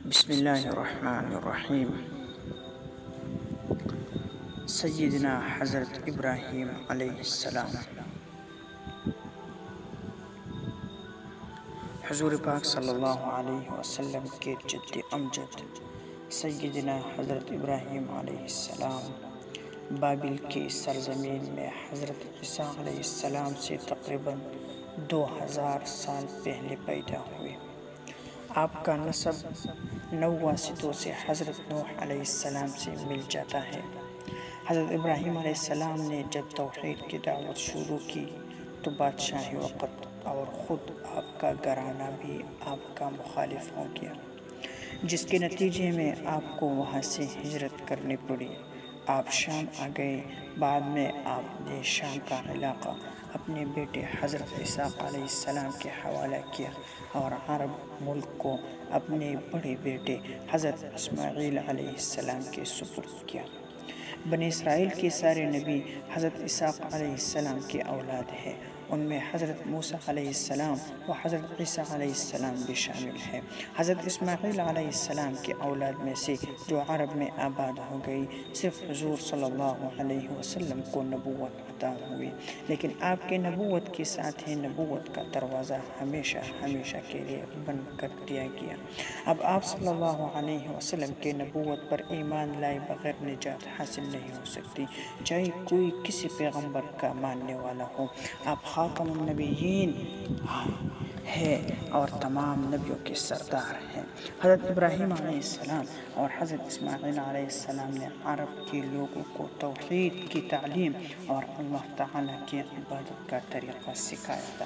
بسم اللہ الرحمن الرحیم۔ سیدنا حضرت ابراہیم علیہ السلام۔ حضور پاک صلی اللہ علیہ وسلم کے جد امجد سیدنا حضرت ابراہیم علیہ السلام بابل کی سرزمین میں حضرت عیسیٰ علیہ السلام سے تقریباً 2000 سال پہلے پیدا ہوئے۔ آپ کا نسب 9 واسطوں سے حضرت نوح علیہ السلام سے مل جاتا ہے۔ حضرت ابراہیم علیہ السلام نے جب توحید کی دعوت شروع کی تو بادشاہ وقت اور خود آپ کا گھرانہ بھی آپ کا مخالف ہو گیا، جس کے نتیجے میں آپ کو وہاں سے ہجرت کرنی پڑی۔ آپ شام آ گئے۔ بعد میں آپ نے شام کا علاقہ اپنے بیٹے حضرت اسحاق علیہ السلام کے حوالہ کیا اور عرب ملک کو اپنے بڑے بیٹے حضرت اسماعیل علیہ السلام کے سپرد کیا۔ بنی اسرائیل کے سارے نبی حضرت اسحاق علیہ السلام کے اولاد ہیں۔ ان میں حضرت موسیٰ علیہ السلام و حضرت عیسیٰ علیہ السلام بھی شامل ہیں۔ حضرت اسماعیل علیہ السلام کے اولاد میں سے جو عرب میں آباد ہو گئی، صرف حضور صلی اللہ علیہ وسلم کو نبوت عطا ہوئی، لیکن آپ کے نبوت کے ساتھ ہی نبوت کا دروازہ ہمیشہ ہمیشہ کے لیے بند کر دیا گیا۔ اب آپ صلی اللہ علیہ وسلم کے نبوت پر ایمان لائے بغیر نجات حاصل نہیں ہو سکتی، چاہے کوئی کسی پیغمبر کا ماننے والا ہو۔ آپ خاتم النبیین ہے اور تمام نبیوں کے سردار ہیں۔ حضرت ابراہیم علیہ السلام اور حضرت اسماعیل علیہ السلام نے عرب کے لوگوں کو توحید کی تعلیم اور اللہ تعالیٰ کی عبادت کا طریقہ سکھایا تھا،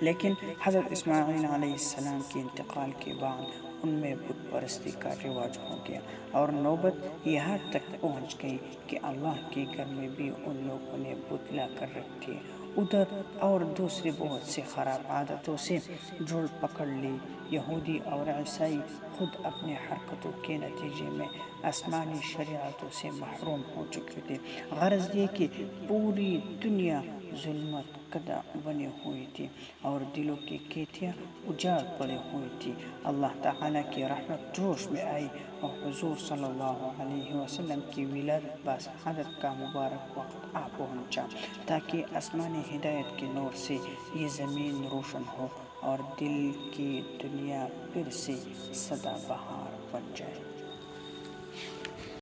لیکن حضرت اسماعیل علیہ السلام کے انتقال کے بعد ان میں بت پرستی کا رواج ہو گیا اور نوبت یہاں تک پہنچ گئی کہ اللہ کے گھر میں بھی ان لوگوں نے بت لا کر رکھ دیے۔ ادھر اور دوسری بہت سی خراب عادتوں سے جوڑ پکڑ لی۔ یہودی اور عیسائی خود اپنے حرکتوں کے نتیجے میں آسمانی شریعتوں سے محروم ہو چکے تھے۔ غرض یہ کہ پوری دنیا ظلمت کدہ بنی ہوئی تھی اور دلوں کی کھیتیاں اجاڑ پڑی ہوئی تھی۔ اللہ تعالیٰ کی رحمت جوش میں آئی اور حضور صلی اللہ علیہ وسلم کی ولادت باسعادت کا مبارک وقت آ پہنچا تاکہ آسمانی ہدایت کے نور سے یہ زمین روشن ہو اور دل کی دنیا پھر سے سدا بہار بن جائے۔